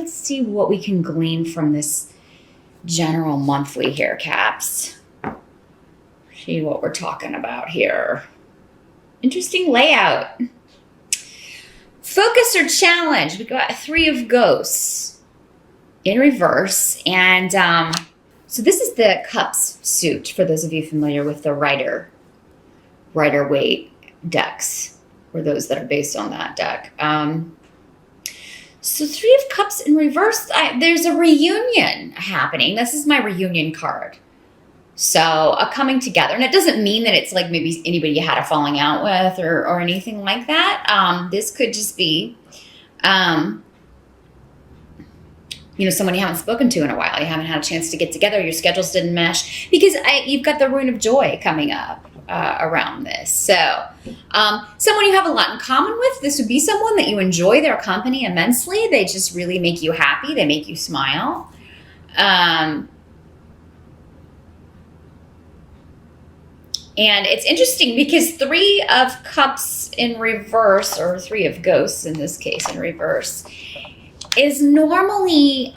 let's see what we can glean from this general monthly here, Caps. See what we're talking about here. Interesting layout. Focus or challenge. We got 3 of Ghosts in reverse. And so this is the Cups suit, for those of you familiar with the Rider-Waite decks, or those that are based on that deck. So 3 of Cups in reverse. There's a reunion happening. This is my reunion card. So a coming together. And it doesn't mean that it's like maybe anybody you had a falling out with or anything like that. This could just be, someone you haven't spoken to in a while. You haven't had a chance to get together. Your schedules didn't mesh because you've got the Rune of Joy coming up around this. So someone you have a lot in common with. This would be someone that you enjoy their company immensely. They just really make you happy. They make you smile. And it's interesting because 3 of Cups in reverse, or 3 of Ghosts in this case in reverse, is normally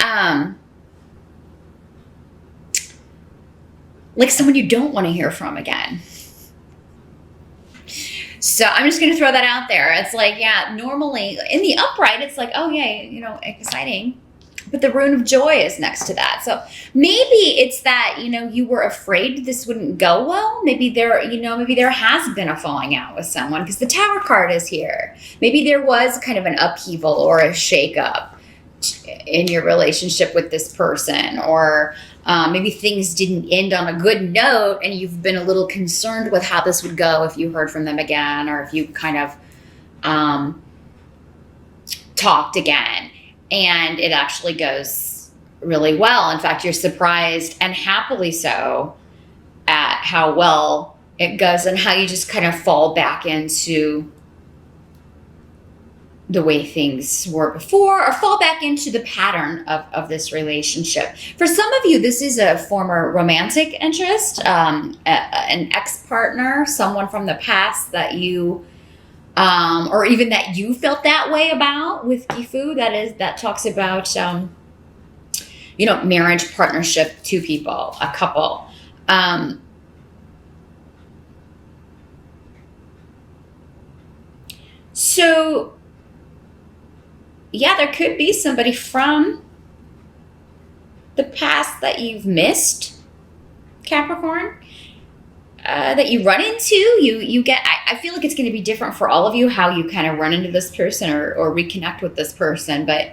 like someone you don't want to hear from again. So I'm just going to throw that out there. It's like, yeah, normally in the upright, it's like, oh, yeah, exciting. But the Rune of Joy is next to that. So maybe it's that, you were afraid this wouldn't go well. Maybe there has been a falling out with someone because the Tower card is here. Maybe there was kind of an upheaval or a shakeup in your relationship with this person, or maybe things didn't end on a good note and you've been a little concerned with how this would go if you heard from them again, or if you kind of talked again. And it actually goes really well. In fact, you're surprised, and happily so, at how well it goes and how you just kind of fall back into the way things were before, or fall back into the pattern of this relationship. For some of you, this is a former romantic interest, an ex-partner, someone from the past that you or even that you felt that way about with Gifu. That talks about, marriage, partnership, 2 people, a couple. So, yeah, there could be somebody from the past that you've missed, Capricorn. That you run into, you get, I feel like it's going to be different for all of you, how you kind of run into this person or reconnect with this person. But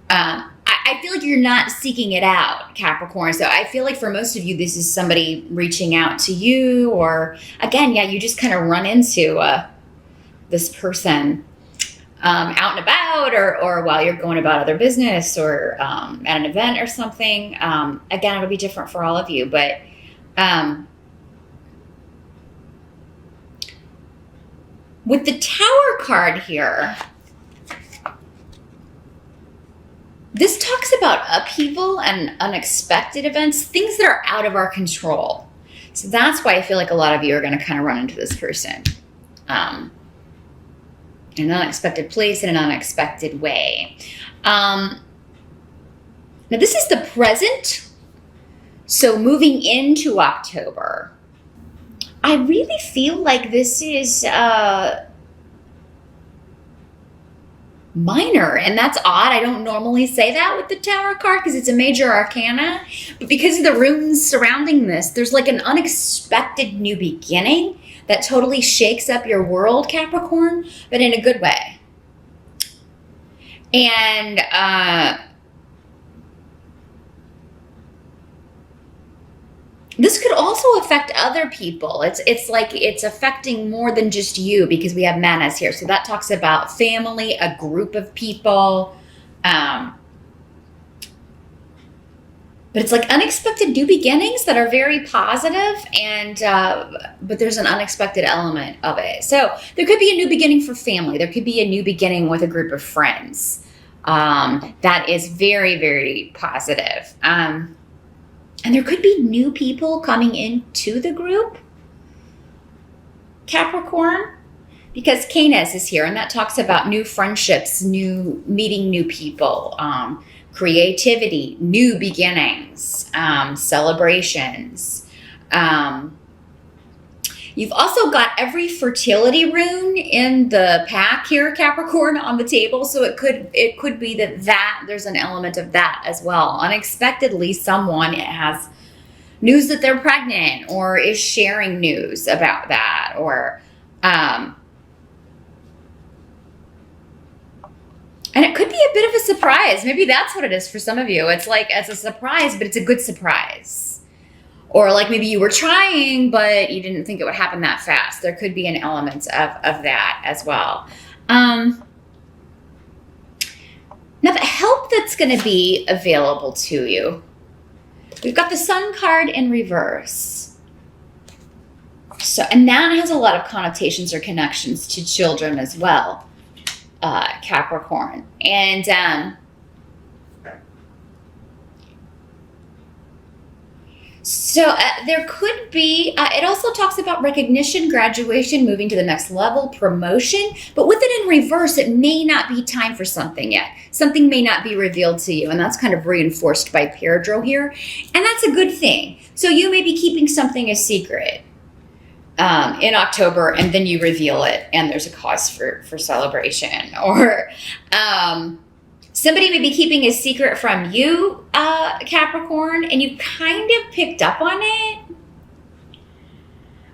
I feel like you're not seeking it out, Capricorn. So I feel like for most of you, this is somebody reaching out to you, or again, yeah, you just kind of run into this person out and about, or while you're going about other business, or at an event or something. Again, it'll be different for all of you, but with the Tower card here, this talks about upheaval and unexpected events, things that are out of our control. So that's why I feel like a lot of you are going to kind of run into this person in an unexpected place, in an unexpected way. Now, this is the present. So moving into October, I really feel like this is minor, and that's odd. I don't normally say that with the Tower card because it's a major arcana, but because of the runes surrounding this, there's like an unexpected new beginning that totally shakes up your world, Capricorn, but in a good way. And this could also affect other people. It's like it's affecting more than just you, because we have manas here. So that talks about family, a group of people. But it's like unexpected new beginnings that are very positive, and but there's an unexpected element of it. So there could be a new beginning for family. There could be a new beginning with a group of friends. That is very, very positive. And there could be new people coming into the group, Capricorn. because Canis is here, and that talks about new friendships, meeting new people, creativity, new beginnings, celebrations. You've also got every fertility rune in the pack here, Capricorn, on the table. So it could be that there's an element of that as well. Unexpectedly, someone has news that they're pregnant or is sharing news about that, or and it could be a bit of a surprise. Maybe that's what it is for some of you. It's like, it's a surprise, but it's a good surprise. Or like maybe you were trying, but you didn't think it would happen that fast. There could be an element of that as well. Now the help that's going to be available to you. We've got the Sun card in reverse. So, and that has a lot of connotations or connections to children as well, Capricorn. And so there could be, it also talks about recognition, graduation, moving to the next level, promotion. But with it in reverse, it may not be time for something yet. Something may not be revealed to you. And that's kind of reinforced by Peridro here. And that's a good thing. So you may be keeping something a secret in October, and then you reveal it, and there's a cause for celebration. Or somebody may be keeping a secret from you, Capricorn, and you kind of picked up on it.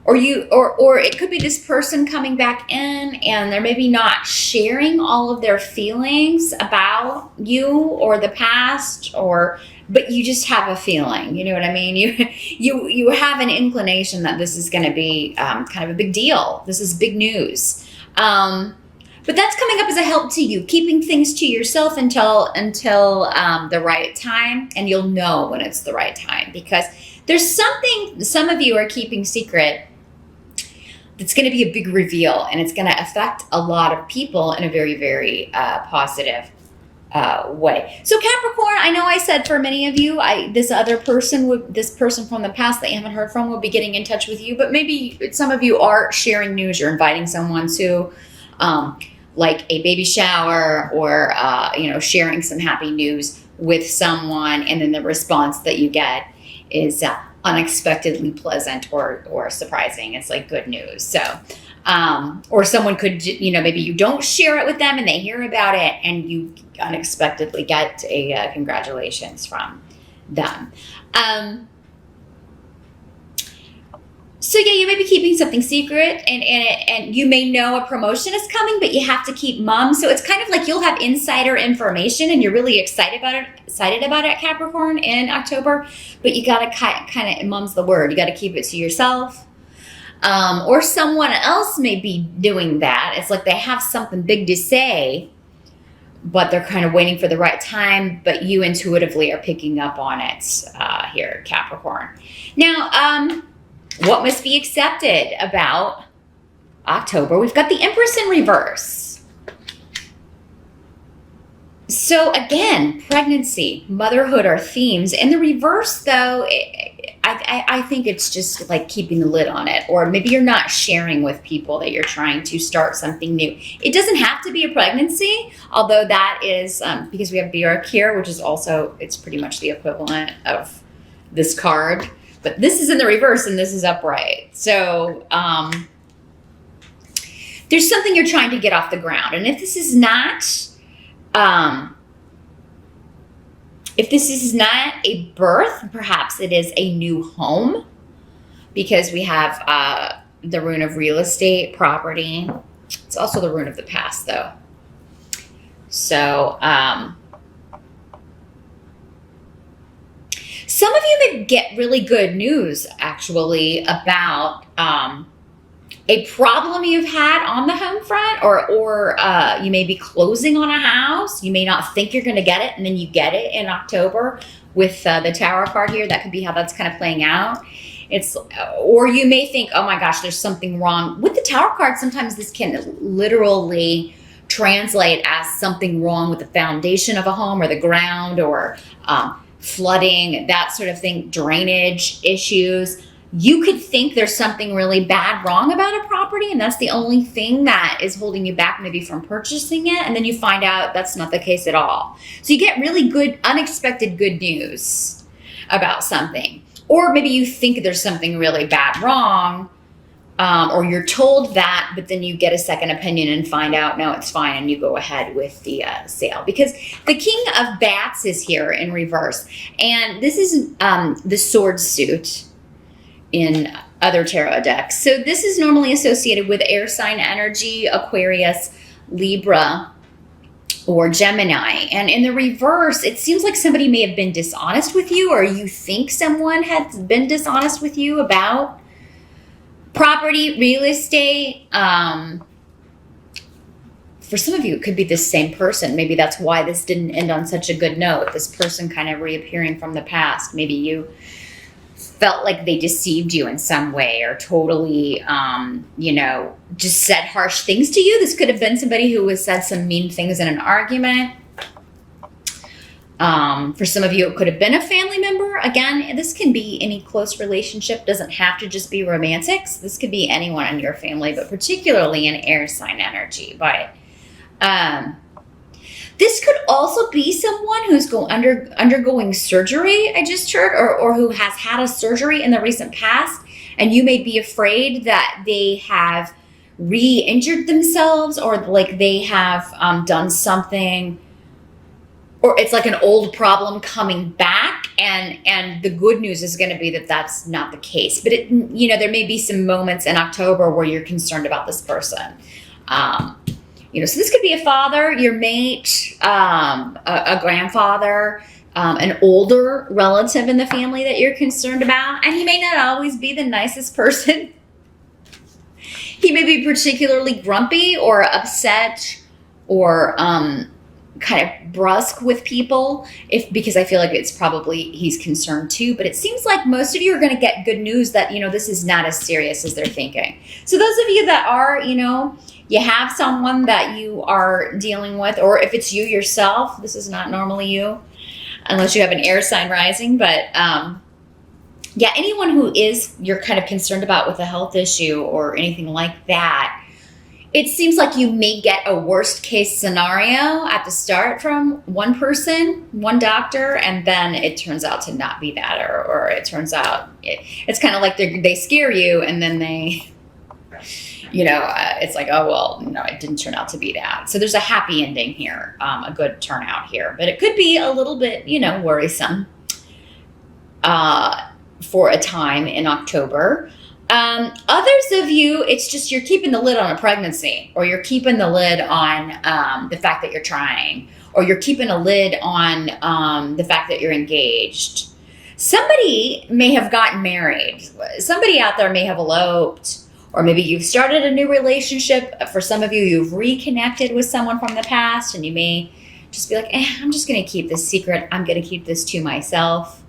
Or it could be this person coming back in, and they're maybe not sharing all of their feelings about you or the past, but you just have a feeling. You know what I mean? You have an inclination that this is going to be kind of a big deal. This is big news. But that's coming up as a help to you, keeping things to yourself until the right time, and you'll know when it's the right time, because there's something some of you are keeping secret that's going to be a big reveal, and it's going to affect a lot of people in a very, very positive way. So Capricorn, I know I said for many of you, this person from the past that you haven't heard from will be getting in touch with you, but maybe some of you are sharing news. You're inviting someone to like a baby shower, or sharing some happy news with someone, and then the response that you get is unexpectedly pleasant or surprising. It's like good news. So or someone could, maybe you don't share it with them and they hear about it, and you unexpectedly get a congratulations from them. So yeah, you may be keeping something secret, and you may know a promotion is coming, but you have to keep mum. So it's kind of like you'll have insider information, and you're really excited about it, Capricorn, in October. But you gotta kind of, mum's the word. You gotta keep it to yourself, or someone else may be doing that. It's like they have something big to say, but they're kind of waiting for the right time. But you intuitively are picking up on it here, Capricorn. Now, what must be accepted about October? We've got the Empress in reverse. So again, pregnancy, motherhood are themes. In the reverse, though, I think it's just like keeping the lid on it. Or maybe you're not sharing with people that you're trying to start something new. It doesn't have to be a pregnancy, although that is, because we have Bjork here, which is also, it's pretty much the equivalent of this card. But this is in the reverse and this is upright. So there's something you're trying to get off the ground. And if this is not a birth, perhaps it is a new home, because we have the rune of real estate, property. It's also the rune of the past, though. So some of you may get really good news, actually, about a problem you've had on the home front, or you may be closing on a house. You may not think you're going to get it, and then you get it in October with the Tower card here. That could be how that's kind of playing out. Or you may think, oh my gosh, there's something wrong. With the Tower card, sometimes this can literally translate as something wrong with the foundation of a home, or the ground, or flooding, that sort of thing, drainage issues. you could think there's something really bad wrong about a property, and that's the only thing that is holding you back maybe from purchasing it. And then you find out that's not the case at all. So you get really good, unexpected good news about something. Or maybe you think there's something really bad wrong, or you're told that, but then you get a second opinion and find out, no, it's fine, and you go ahead with the sale. Because the King of Bats is here in reverse. And this is the sword suit in other tarot decks. So this is normally associated with air sign energy, Aquarius, Libra, or Gemini. And in the reverse, it seems like somebody may have been dishonest with you, or you think someone has been dishonest with you about property, real estate. For some of you, it could be the same person. Maybe that's why this didn't end on such a good note. This person kind of reappearing from the past. Maybe you felt like they deceived you in some way, or totally, just said harsh things to you. This could have been somebody who has said some mean things in an argument. For some of you, it could have been a family member. Again, this can be any close relationship. Doesn't have to just be romantics. This could be anyone in your family, but particularly an air sign energy. But this could also be someone who's undergoing surgery, I just heard, or who has had a surgery in the recent past, and you may be afraid that they have re-injured themselves, or like they have done something, or it's like an old problem coming back, and the good news is going to be that that's not the case. But there may be some moments in October where you're concerned about this person. So this could be a father, your mate, a grandfather, an older relative in the family that you're concerned about. And he may not always be the nicest person. He may be particularly grumpy or upset, or kind of brusque with people, because I feel like it's probably he's concerned too. But it seems like most of you are going to get good news that, this is not as serious as they're thinking. So those of you that are, you have someone that you are dealing with, or if it's you yourself, this is not normally you, unless you have an air sign rising. But anyone who you're kind of concerned about with a health issue or anything like that, it seems like you may get a worst case scenario at the start from one person, one doctor, and then it turns out to not be that, or it turns out it's kind of like they scare you, and then they, it's like, oh, well, no, it didn't turn out to be that. So there's a happy ending here, a good turnout here, but it could be a little bit, worrisome for a time in October. Others of you, it's just you're keeping the lid on a pregnancy, or you're keeping the lid on the fact that you're trying, or you're keeping a lid on the fact that you're engaged. Somebody may have gotten married. Somebody out there may have eloped, or maybe you've started a new relationship. For some of you, you've reconnected with someone from the past, and you may just be like, I'm just going to keep this secret. I'm going to keep this to myself.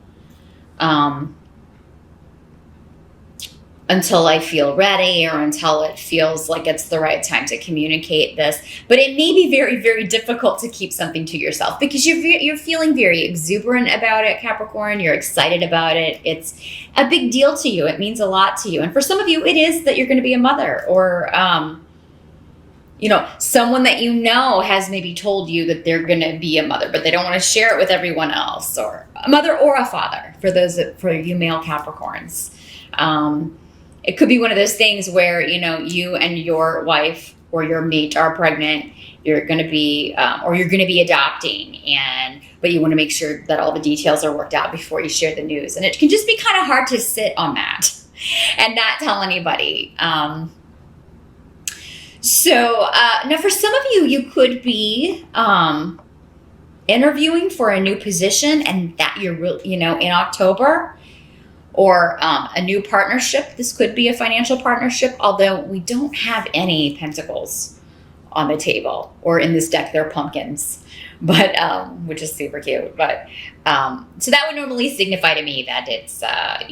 Until I feel ready, or until it feels like it's the right time to communicate this. But it may be very, very difficult to keep something to yourself, because you're feeling very exuberant about it, Capricorn. You're excited about it. It's a big deal to you. It means a lot to you. And for some of you, it is that you're going to be a mother, or someone that has maybe told you that they're going to be a mother, but they don't want to share it with everyone else, or a mother or a father for you male Capricorns. It could be one of those things where, you and your wife or your mate are pregnant. You're going to be, or you're going to be adopting, but you want to make sure that all the details are worked out before you share the news. And it can just be kind of hard to sit on that and not tell anybody. So now for some of you, you could be interviewing for a new position, and that you're, in October. Or a new partnership. This could be a financial partnership, although we don't have any pentacles on the table, or in this deck they're pumpkins, but which is super cute. But so that would normally signify to me that it's a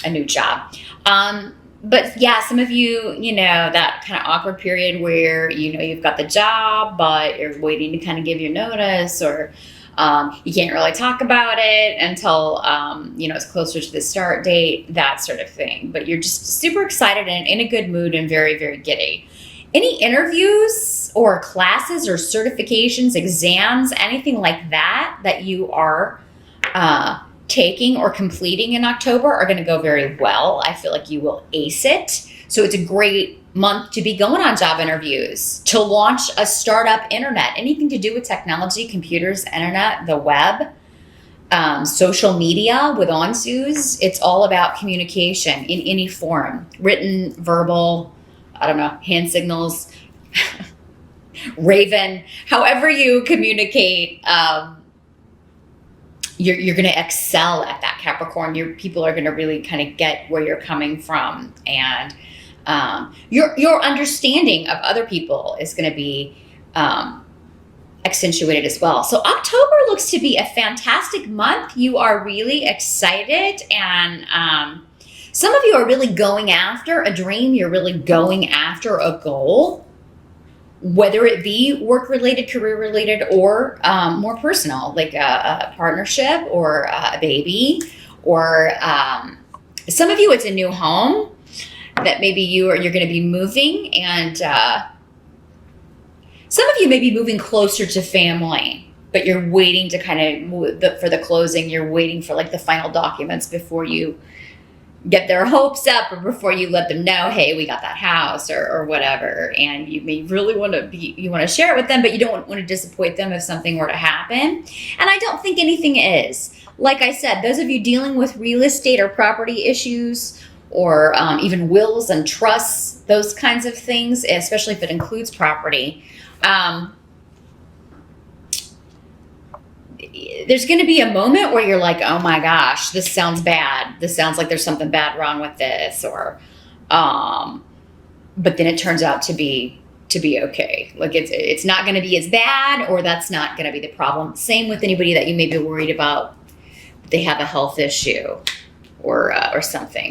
new job. But yeah, some of you, that kind of awkward period where you've got the job, but you're waiting to kind of give your notice, or You can't really talk about it until, it's closer to the start date, that sort of thing. But you're just super excited and in a good mood and very, very giddy. Any interviews or classes or certifications, exams, anything like that you are taking or completing in October are going to go very well. I feel like you will ace it. So it's a great month to be going on job interviews, to launch a startup internet, anything to do with technology, computers, internet, the web, social media with onsus. It's all about communication in any form, written, verbal, I don't know, hand signals, Raven, however you communicate, you're going to excel at that, Capricorn. Your people are going to really kind of get where you're coming from, and your understanding of other people is going to be accentuated as well. So October looks to be a fantastic month. You are really excited, and some of you are really going after a dream. You're really going after a goal, whether it be work-related, career-related, or more personal, like a partnership or a baby, or some of you, it's a new home that maybe you're going to be moving, and some of you may be moving closer to family, but you're waiting to kind of, for the closing, you're waiting for like the final documents before you get their hopes up, or before you let them know, hey, we got that house, or whatever. And you may really want to share it with them, but you don't want to disappoint them if something were to happen. And I don't think anything is. Like I said, those of you dealing with real estate or property issues, or even wills and trusts, those kinds of things, especially if it includes property, there's going to be a moment where you're like, oh my gosh, this sounds bad. This sounds like there's something bad wrong with this, or, but then it turns out to be okay. Like it's not going to be as bad, or that's not going to be the problem. Same with anybody that you may be worried about. They have a health issue or something.